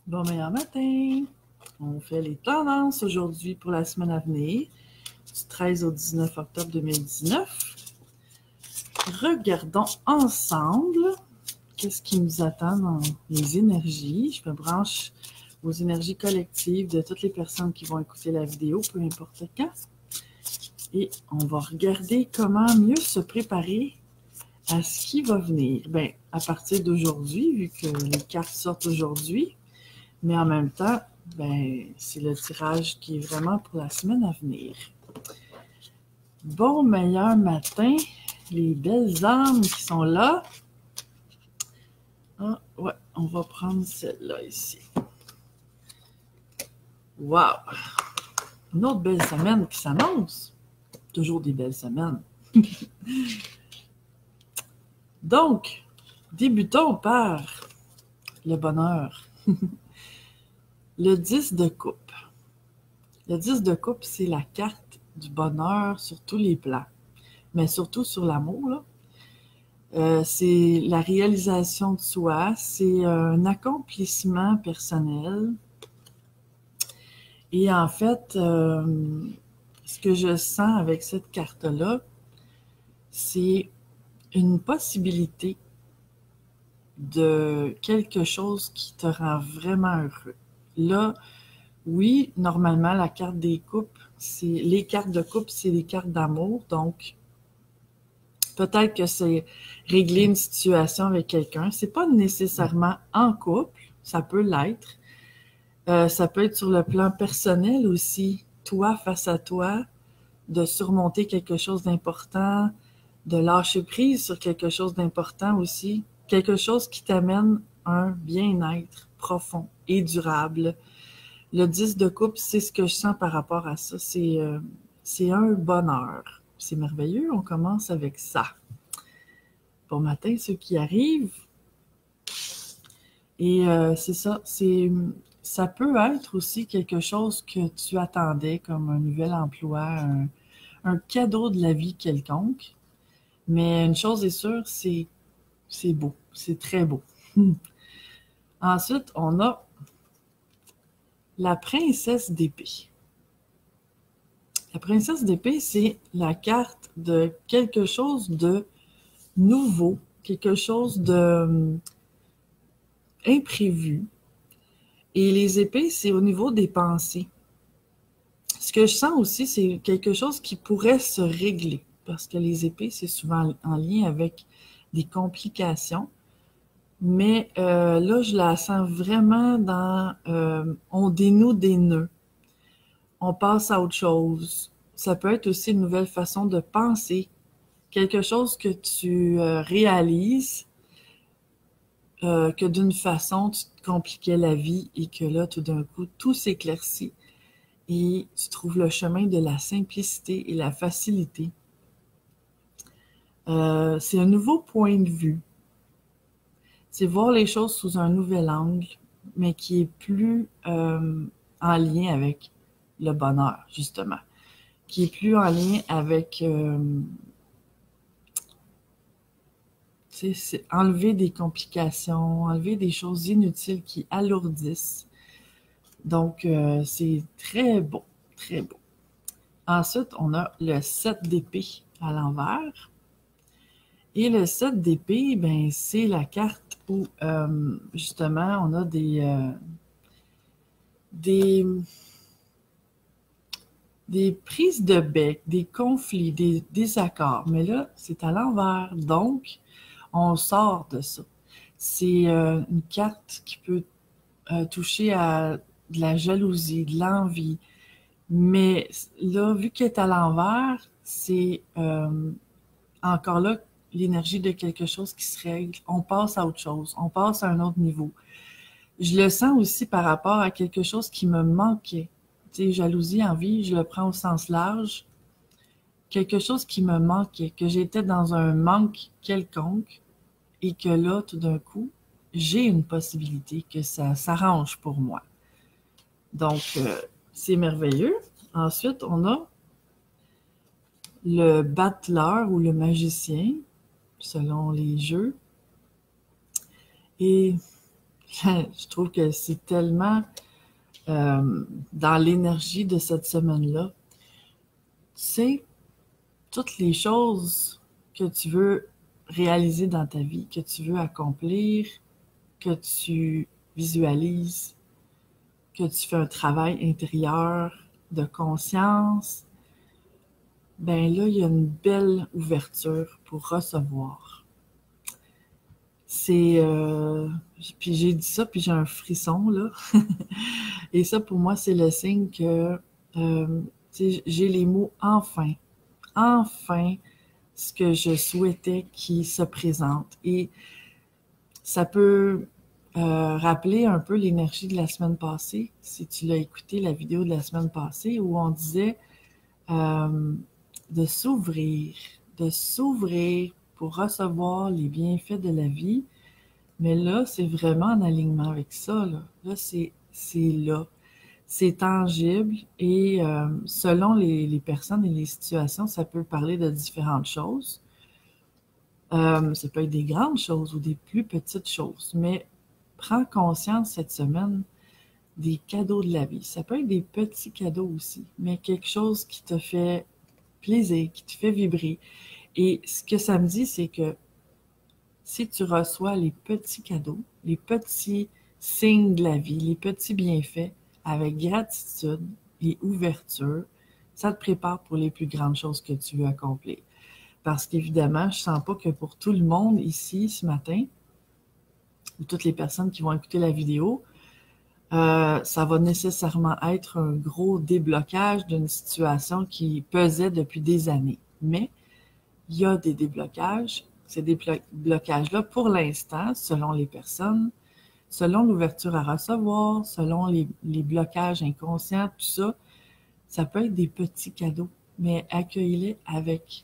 Bon meilleur matin! On fait les tendances aujourd'hui pour la semaine à venir, du 13 au 19 octobre 2019. Regardons ensemble qu'est-ce qui nous attend dans les énergies. Je me branche aux énergies collectives de toutes les personnes qui vont écouter la vidéo, peu importe quand. Et on va regarder comment mieux se préparer à ce qui va venir. Bien, à partir d'aujourd'hui, vu que les cartes sortent aujourd'hui, mais en même temps, ben, c'est le tirage qui est vraiment pour la semaine à venir. Bon meilleur matin, les belles âmes qui sont là. Ah, ouais, on va prendre celle-là ici. Wow! Une autre belle semaine qui s'annonce. Toujours des belles semaines. Donc, débutons par le bonheur. Le 10 de coupe. Le 10 de coupe, c'est la carte du bonheur sur tous les plans, mais surtout sur l'amour, là. C'est la réalisation de soi, c'est un accomplissement personnel. Et en fait, ce que je sens avec cette carte-là, c'est une possibilité de quelque chose qui te rend vraiment heureux. Là, oui, normalement, la carte des coupes, les cartes de coupe, c'est les cartes d'amour. Donc, peut-être que c'est régler une situation avec quelqu'un. C'est pas nécessairement en couple, ça peut l'être. Ça peut être sur le plan personnel aussi. Toi face à toi, de surmonter quelque chose d'important, de lâcher prise sur quelque chose d'important aussi. Quelque chose qui t'amène un bien-être profond et durable. Le 10 de coupe, c'est ce que je sens par rapport à ça. C'est un bonheur. C'est merveilleux, on commence avec ça. Bon matin, ceux qui arrivent. Et c'est ça, ça peut être aussi quelque chose que tu attendais comme un nouvel emploi, un cadeau de la vie quelconque. Mais une chose est sûre, c'est beau, c'est très beau. Ensuite, on a la princesse d'épée. La princesse d'épée, c'est la carte de quelque chose de nouveau, quelque chose de imprévu. Et les épées, c'est au niveau des pensées. Ce que je sens aussi, c'est quelque chose qui pourrait se régler, parce que les épées, c'est souvent en lien avec des complications. Mais là, je la sens vraiment dans on dénoue des nœuds, on passe à autre chose. Ça peut être aussi une nouvelle façon de penser, quelque chose que tu réalises, que d'une façon, tu te compliquais la vie et que là, tout d'un coup, tout s'éclaircit et tu trouves le chemin de la simplicité et la facilité. C'est un nouveau point de vue. C'est voir les choses sous un nouvel angle, mais qui est plus en lien avec le bonheur, justement. Qui est plus en lien avec c'est enlever des complications, enlever des choses inutiles qui alourdissent. Donc, c'est très beau, très beau. Ensuite, on a le 7 d'épée à l'envers. Et le 7 d'épée, ben, c'est la carte où, justement, on a des prises de bec, des conflits, des désaccords. Mais là, c'est à l'envers. Donc, on sort de ça. C'est une carte qui peut toucher à de la jalousie, de l'envie. Mais là, vu qu'elle est à l'envers, c'est encore là l'énergie de quelque chose qui se règle. On passe à autre chose. On passe à un autre niveau. Je le sens aussi par rapport à quelque chose qui me manquait. Tu sais, jalousie, envie, je le prends au sens large. Quelque chose qui me manquait, que j'étais dans un manque quelconque et que là, tout d'un coup, j'ai une possibilité que ça s'arrange pour moi. Donc, c'est merveilleux. Ensuite, on a le battleur ou le magicien, selon les jeux. Et Je trouve que c'est tellement dans l'énergie de cette semaine-là. Tu sais, toutes les choses que tu veux réaliser dans ta vie, que tu veux accomplir, que tu visualises, que tu fais un travail intérieur de conscience, ben là, il y a une belle ouverture pour recevoir. C'est... puis j'ai dit ça, puis j'ai un frisson, là. Et ça, pour moi, c'est le signe que j'ai les mots enfin. Enfin, ce que je souhaitais qui se présente. Et ça peut rappeler un peu l'énergie de la semaine passée, si tu l'as écouté, la vidéo de la semaine passée, où on disait euh, de s'ouvrir pour recevoir les bienfaits de la vie. Mais là, c'est vraiment en alignement avec ça. Là, c'est là. C'est tangible et selon les personnes et les situations, ça peut parler de différentes choses. Ça peut être des grandes choses ou des plus petites choses, mais prends conscience cette semaine des cadeaux de la vie. Ça peut être des petits cadeaux aussi, mais quelque chose qui te fait plaisir, qui te fait vibrer. Et ce que ça me dit, c'est que si tu reçois les petits cadeaux, les petits signes de la vie, les petits bienfaits, avec gratitude et ouverture, ça te prépare pour les plus grandes choses que tu veux accomplir. Parce qu'évidemment, je sens pas que pour tout le monde ici ce matin, ou toutes les personnes qui vont écouter la vidéo, ça va nécessairement être un gros déblocage d'une situation qui pesait depuis des années. Mais il y a des déblocages. Ces déblocages-là, pour l'instant, selon les personnes, selon l'ouverture à recevoir, selon les blocages inconscients, tout ça, ça peut être des petits cadeaux, mais accueille-les avec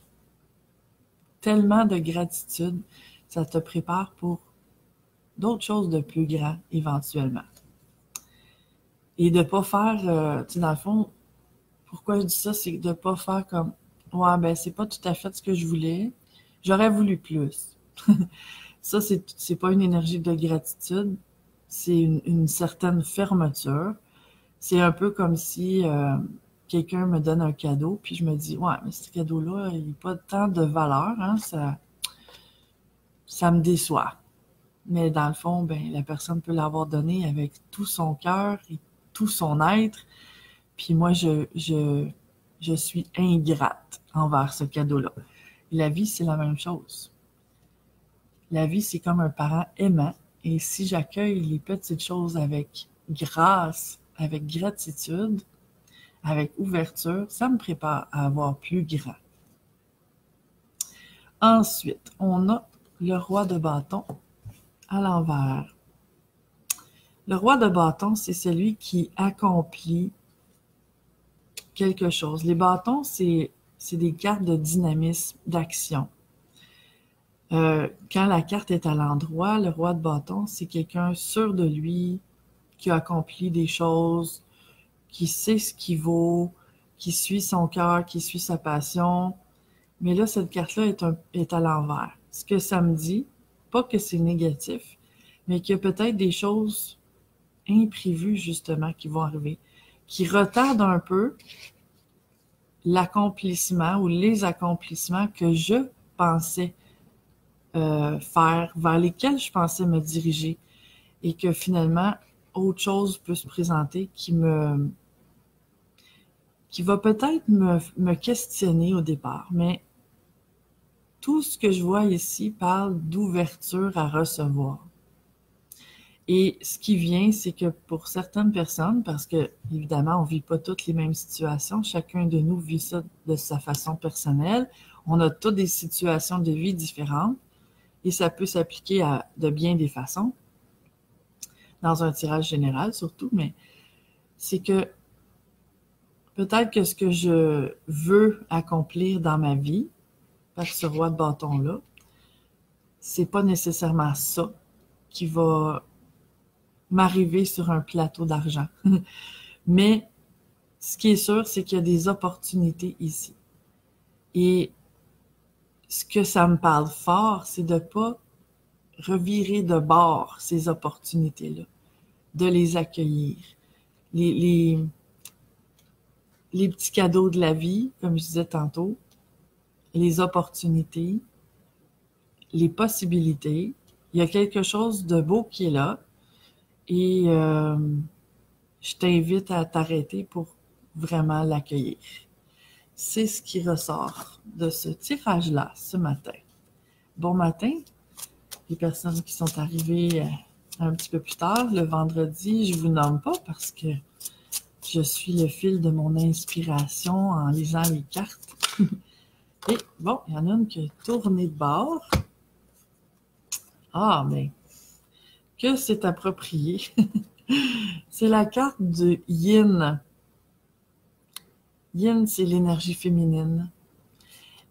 tellement de gratitude, ça te prépare pour d'autres choses de plus grand éventuellement. Et de pas faire, tu sais, dans le fond, pourquoi je dis ça, c'est de pas faire comme, ouais, ben c'est pas tout à fait ce que je voulais, j'aurais voulu plus. Ça, c'est pas une énergie de gratitude, c'est une certaine fermeture. C'est un peu comme si quelqu'un me donne un cadeau, puis je me dis, ouais, mais ce cadeau-là, il n'a pas tant de valeur, hein, ça me déçoit. Mais dans le fond, ben, la personne peut l'avoir donné avec tout son cœur et tout son être, puis moi, je suis ingrate envers ce cadeau-là. La vie, c'est la même chose. La vie, c'est comme un parent aimant, et si j'accueille les petites choses avec grâce, avec gratitude, avec ouverture, ça me prépare à avoir plus grand. Ensuite, on a le roi de bâton à l'envers. Le roi de bâton, c'est celui qui accomplit quelque chose. Les bâtons, c'est des cartes de dynamisme, d'action. Quand la carte est à l'endroit, le roi de bâton, c'est quelqu'un sûr de lui, qui a accompli des choses, qui sait ce qu'il vaut, qui suit son cœur, qui suit sa passion. Mais là, cette carte-là est à l'envers. Ce que ça me dit, pas que c'est négatif, mais qu'il y a peut-être des choses imprévues, justement, qui vont arriver, qui retardent un peu l'accomplissement ou les accomplissements que je pensais faire, vers lesquels je pensais me diriger, et que finalement, autre chose peut se présenter qui va peut-être me questionner au départ, mais tout ce que je vois ici parle d'ouverture à recevoir. Et ce qui vient, c'est que pour certaines personnes, parce que évidemment, on vit pas toutes les mêmes situations, chacun de nous vit ça de sa façon personnelle, on a toutes des situations de vie différentes, et ça peut s'appliquer de bien des façons, dans un tirage général surtout, mais c'est que peut-être que ce que je veux accomplir dans ma vie, par ce roi de bâton-là, c'est pas nécessairement ça qui va m'arriver sur un plateau d'argent. Mais ce qui est sûr, c'est qu'il y a des opportunités ici. Et ce que ça me parle fort, c'est de pas revirer de bord ces opportunités-là, de les accueillir. Les petits cadeaux de la vie, comme je disais tantôt, les opportunités, les possibilités. Il y a quelque chose de beau qui est là et je t'invite à t'arrêter pour vraiment l'accueillir. C'est ce qui ressort de ce tirage-là ce matin. Bon matin, les personnes qui sont arrivées un petit peu plus tard, le vendredi, je vous nomme pas parce que je suis le fil de mon inspiration en lisant les cartes. Et bon, il y en a une qui a tourné de bord. Ah, mais que c'est approprié. C'est la carte de Yin. Yin, c'est l'énergie féminine.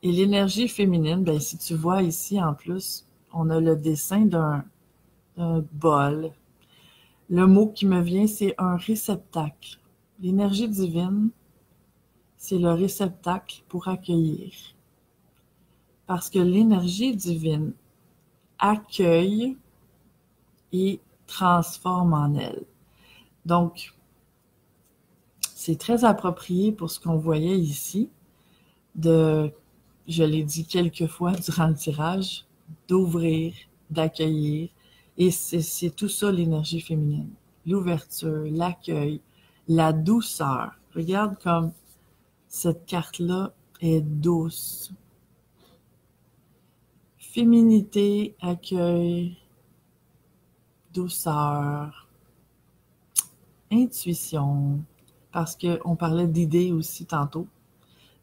Et l'énergie féminine, ben, si tu vois ici en plus, on a le dessin d'un bol. Le mot qui me vient, c'est un réceptacle. L'énergie divine, c'est le réceptacle pour accueillir. Parce que l'énergie divine accueille et transforme en elle. Donc, c'est très approprié pour ce qu'on voyait ici, je l'ai dit quelques fois durant le tirage, d'ouvrir, d'accueillir. Et c'est tout ça l'énergie féminine. L'ouverture, l'accueil, la douceur. Regarde comme cette carte-là est douce. Féminité, accueil, douceur, intuition, parce qu'on parlait d'idées aussi tantôt.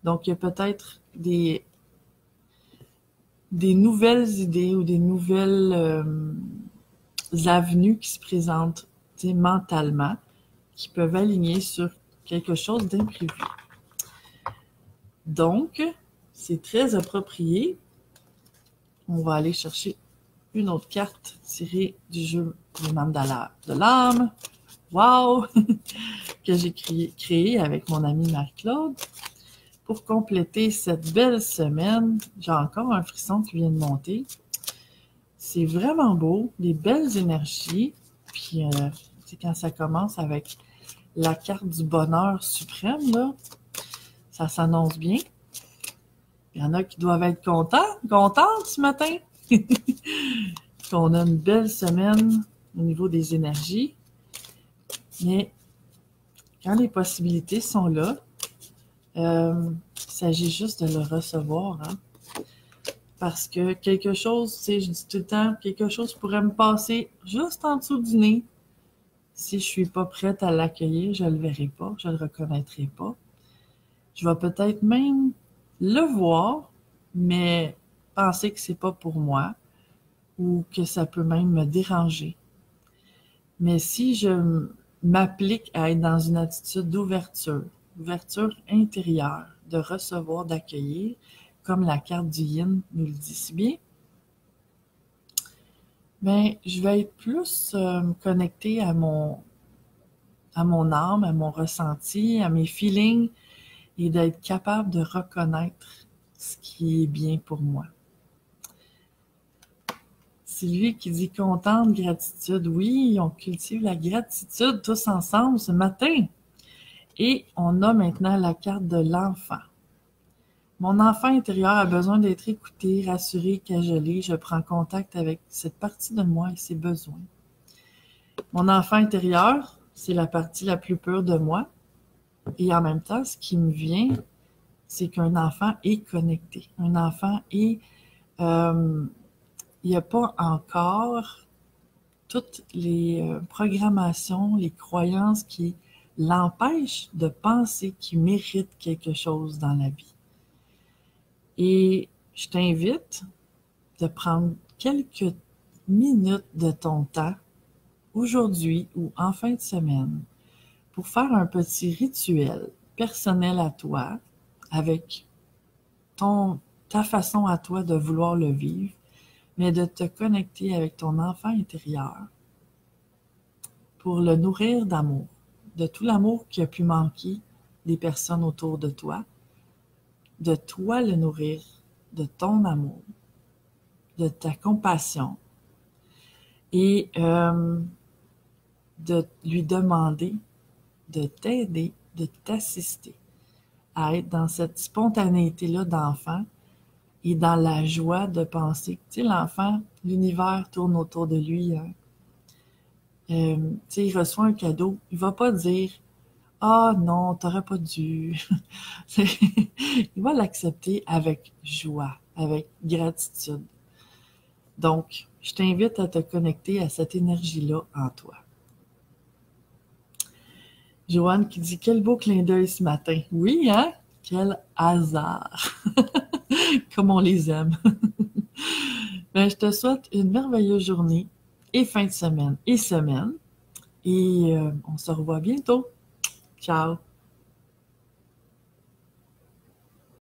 Donc, il y a peut-être des nouvelles idées ou des nouvelles avenues qui se présentent mentalement, qui peuvent aligner sur quelque chose d'imprévu. Donc, c'est très approprié. On va aller chercher une autre carte tirée du jeu du mandala de l'âme. Wow! Que j'ai créé avec mon amie Marie-Claude. Pour compléter cette belle semaine, j'ai encore un frisson qui vient de monter. C'est vraiment beau, des belles énergies. Puis, quand ça commence avec la carte du bonheur suprême, là, ça s'annonce bien. Il y en a qui doivent être contentes ce matin. Qu'on a une belle semaine au niveau des énergies. Mais quand les possibilités sont là, il s'agit juste de le recevoir. Hein? Parce que quelque chose, tu sais, je dis tout le temps, quelque chose pourrait me passer juste en dessous du nez. Si je suis pas prête à l'accueillir, je le verrai pas, je le reconnaîtrai pas. Je vais peut-être même le voir, mais penser que c'est pas pour moi ou que ça peut même me déranger. Mais si je m'applique à être dans une attitude d'ouverture, ouverture intérieure, de recevoir, d'accueillir, comme la carte du Yin nous le dit si bien, ben, je vais être plus connectée à mon âme, à mon ressenti, à mes feelings et d'être capable de reconnaître ce qui est bien pour moi. C'est lui qui dit contente, gratitude. Oui, on cultive la gratitude tous ensemble ce matin. Et on a maintenant la carte de l'enfant. Mon enfant intérieur a besoin d'être écouté, rassuré, cajolé. Je prends contact avec cette partie de moi et ses besoins. Mon enfant intérieur, c'est la partie la plus pure de moi. Et en même temps, ce qui me vient, c'est qu'un enfant est connecté. Un enfant est... il n'y a pas encore toutes les programmations, les croyances qui l'empêchent de penser qu'il mérite quelque chose dans la vie. Et je t'invite de prendre quelques minutes de ton temps, aujourd'hui ou en fin de semaine, pour faire un petit rituel personnel à toi, avec ta façon à toi de vouloir le vivre, mais de te connecter avec ton enfant intérieur pour le nourrir d'amour, de tout l'amour qui a pu manquer des personnes autour de toi, de toi le nourrir, de ton amour, de ta compassion, et de lui demander de t'aider, de t'assister à être dans cette spontanéité-là d'enfant et dans la joie de penser. Tu sais, l'enfant, l'univers tourne autour de lui. Hein. Tu sais, il reçoit un cadeau, il va pas dire «Ah non, t'aurais pas dû». Il va l'accepter avec joie, avec gratitude. Donc, je t'invite à te connecter à cette énergie-là en toi. Joanne qui dit quel beau clin d'œil ce matin. Oui, hein? Quel hasard! Comme on les aime. Ben, je te souhaite une merveilleuse journée et fin de semaine et semaine. Et on se revoit bientôt. Ciao!